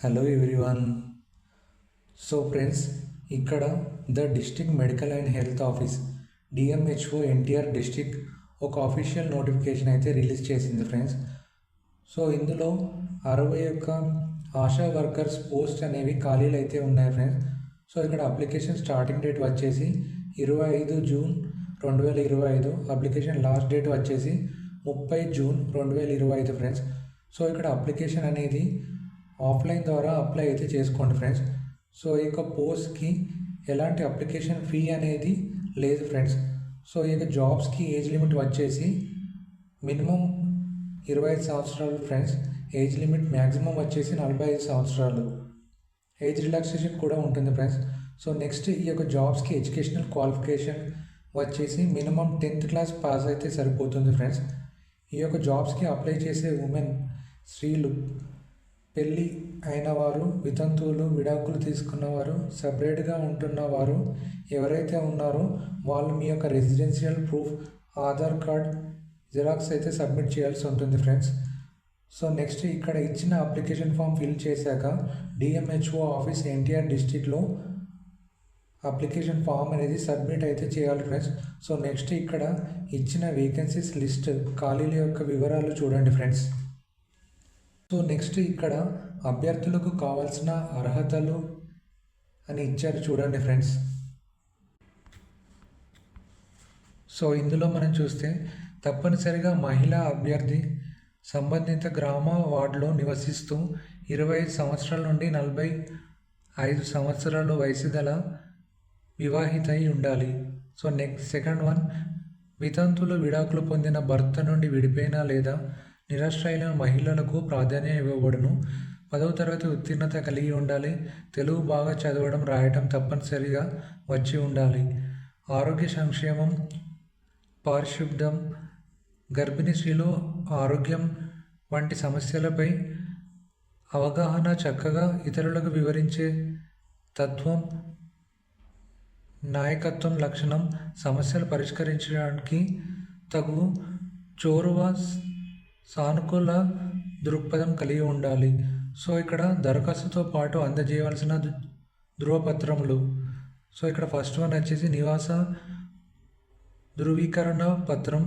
Hello everyone. So friends, ఇక్కడ the district medical and health office DMHO NTR district ఒక official notification అయితే release చేసింది friends. So ఇందులో 61 ASHA workers post అనేవి ఖాళీలు అయితే ఉన్నాయి ఫ్రెండ్స్. సో ఇక్కడ అప్లికేషన్ స్టార్టింగ్ డేట్ వచ్చేసి 25 జూన్ 2025, అప్లికేషన్ లాస్ట్ డేట్ వచ్చేసి 30 జూన్ 2025 ఫ్రెండ్స్. సో ఇక్కడ అప్లికేషన్ అనేది ఆఫ్లైన్ ద్వారా అప్లై అయితే చేసుకోండి ఫ్రెండ్స్. సో ఈ యొక్క పోస్ట్కి ఎలాంటి అప్లికేషన్ ఫీ అనేది లేదు ఫ్రెండ్స్. సో ఈ యొక్క జాబ్స్కి ఏజ్ లిమిట్ వచ్చేసి మినిమం 25 సంవత్సరాలు ఫ్రెండ్స్. ఏజ్ లిమిట్ మ్యాక్సిమం వచ్చేసి 45 సంవత్సరాలు. ఏజ్ రిలాక్సేషన్ కూడా ఉంటుంది ఫ్రెండ్స్. సో నెక్స్ట్ ఈ యొక్క జాబ్స్కి ఎడ్యుకేషనల్ క్వాలిఫికేషన్ వచ్చేసి మినిమం 10th క్లాస్ పాస్ అయితే సరిపోతుంది ఫ్రెండ్స్. ఈ యొక్క జాబ్స్కి అప్లై చేసే ఉమెన్, స్త్రీలు, పెళ్ళి అయిన వారు, వితంతువులు, విడాకులు తీసుకున్నవారు, సపరేట్గా ఉంటున్నవారు ఎవరైతే ఉన్నారో వాళ్ళు మీ యొక్క residential proof, Aadhaar card xerox అయితే సబ్మిట్ చేయాల్సి ఉంటుంది ఫ్రెండ్స్. సో నెక్స్ట్ ఇక్కడ ఇచ్చిన అప్లికేషన్ ఫామ్ ఫిల్ చేశాక డిఎంహెచ్ఓ ఆఫీస్ ఎన్టీఆర్ డిస్ట్రిక్ట్లో అప్లికేషన్ ఫామ్ అనేది సబ్మిట్ అయితే చేయాలి ఫ్రెండ్స్. సో నెక్స్ట్ ఇక్కడ ఇచ్చిన వేకెన్సీస్ లిస్ట్, ఖాళీల యొక్క వివరాలు చూడండి ఫ్రెండ్స్. సో నెక్స్ట్ ఇక్కడ అభ్యర్థులకు కావాల్సిన అర్హతలు అని ఇచ్చారు చూడండి ఫ్రెండ్స్. సో ఇందులో మనం చూస్తే తప్పనిసరిగా మహిళా అభ్యర్థి సంబంధిత గ్రామ వార్డులో నివసిస్తూ 25 సంవత్సరాల నుండి 45 సంవత్సరాల వయసు గల వివాహిత అయి ఉండాలి. సో నెక్స్ట్ సెకండ్ వన్, వితంతులు, విడాకులు పొందిన భర్త నుండి విడిపోయిన లేదా నిరాశ్రయులైన మహిళలకు ప్రాధాన్యం ఇవ్వబడును. 10వ తరగతి ఉత్తీర్ణత కలిగి ఉండాలి. తెలుగు బాగా చదవడం, రాయటం తప్పనిసరిగా వచ్చి ఉండాలి. ఆరోగ్య సంక్షేమం, పారిశుద్ధ్యం, గర్భిణీ స్త్రీలు ఆరోగ్యం వంటి సమస్యలపై అవగాహన, చక్కగా ఇతరులకు వివరించే తత్వం, నాయకత్వం లక్షణం, సమస్యలు పరిష్కరించడానికి తగు చొరవ, సానుకూల దృక్పథం కలిగి ఉండాలి. సో ఇక్కడ దరఖాస్తుతో పాటు అందజేయవలసిన ధృవపత్రములు. సో ఇక్కడ ఫస్ట్ వన్ వచ్చేసి నివాస ధృవీకరణ పత్రం,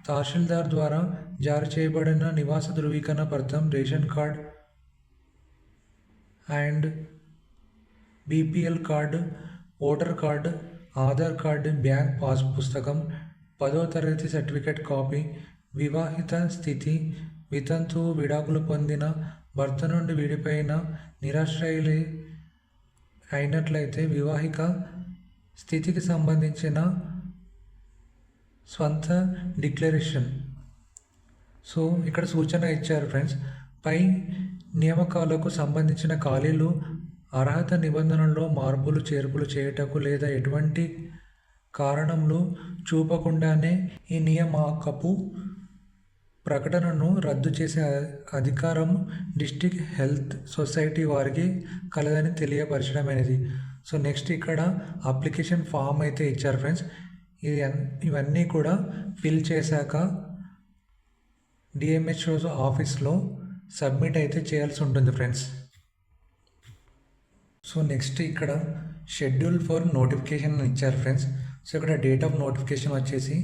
తహసీల్దార్ ద్వారా జారీ చేయబడిన నివాస ధృవీకరణ పత్రం, ration card and BPL card, voter card, Aadhaar card, bank pass పుస్తకం, 10వ తరగతి సర్టిఫికేట్ కాపీ, వివాహిత స్థితి, వితంతువు, విడాకులు పొందిన భర్త నుండి విడిపోయిన నిరాశ్రయులు అయినట్లయితే వివాహిక స్థితికి సంబంధించిన స్వంత డిక్లరేషన్. సో ఇక్కడ సూచన ఇచ్చారు ఫ్రెండ్స్. పై నియామకాలకు సంబంధించిన ఖాళీలు అర్హత నిబంధనల్లో మార్పులు చేర్పులు చేయుటకు లేదా ఎటువంటి కారణంలో చూపకుండానే ఈ నియామకపు ప్రకటనను రద్దు చేసే అధికారం డిస్ట్రిక్ట్ హెల్త్ సొసైటీ వారికి కలదని తెలియపరచడమైనది. సో నెక్స్ట్ ఇక్కడ అప్లికేషన్ ఫామ్ అయితే ఇచ్చారు ఫ్రెండ్స్. ఇవన్నీ కూడా ఫిల్ చేశాక డిఎంహెచ్ఓ ఆఫీస్లో సబ్మిట్ అయితే చేయాల్సి ఉంటుంది ఫ్రెండ్స్. సో నెక్స్ట్ ఇక్కడ షెడ్యూల్ ఫర్ నోటిఫికేషన్ ఇచ్చారు ఫ్రెండ్స్. సో ఇక్కడ డేట్ ఆఫ్ నోటిఫికేషన్ వచ్చేసి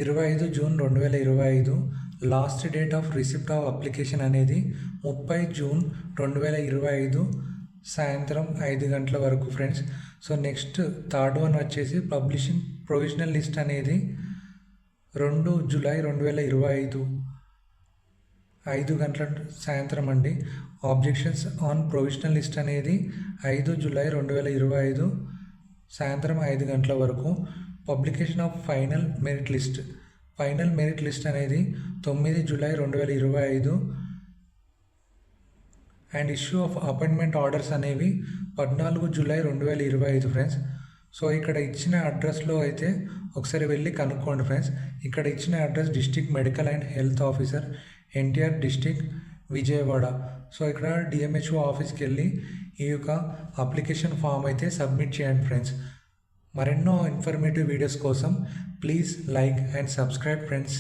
25 June 2025. Last date of receipt of application అనేది 30 జూన్ 2025 సాయంత్రం 5 గంటల వరకు friends. So next third one వచ్చేసి పబ్లిషింగ్ ప్రొవిజనల్ లిస్ట్ అనేది 2 జూలై 2025 5 గంటల సాయంత్రం అండి. ఆబ్జెక్షన్స్ ఆన్ ప్రొవిజనల్ లిస్ట్ అనేది 5 జూలై 2025 సాయంత్రం 5 గంటల వరకు. Publication of final merit list అనేది 9 July 2025 and issue of appointment orders అనేవి 14 జూలై 2025 ఫ్రెండ్స్. సో ఇక్కడ ఇచ్చిన అడ్రస్లో అయితే ఒకసారి వెళ్ళి కనుక్కోండి ఫ్రెండ్స్. ఇక్కడ ఇచ్చిన address district medical and health officer NTR district, Vijayawada. So ఇక్కడ డిఎంహెచ్ఓ ఆఫీస్కి వెళ్ళి ఈ యొక్క అప్లికేషన్ ఫామ్ అయితే సబ్మిట్ చేయండి ఫ్రెండ్స్. మరెన్నో ఇన్ఫర్మేటివ్ వీడియోస్ కోసం please like and subscribe friends.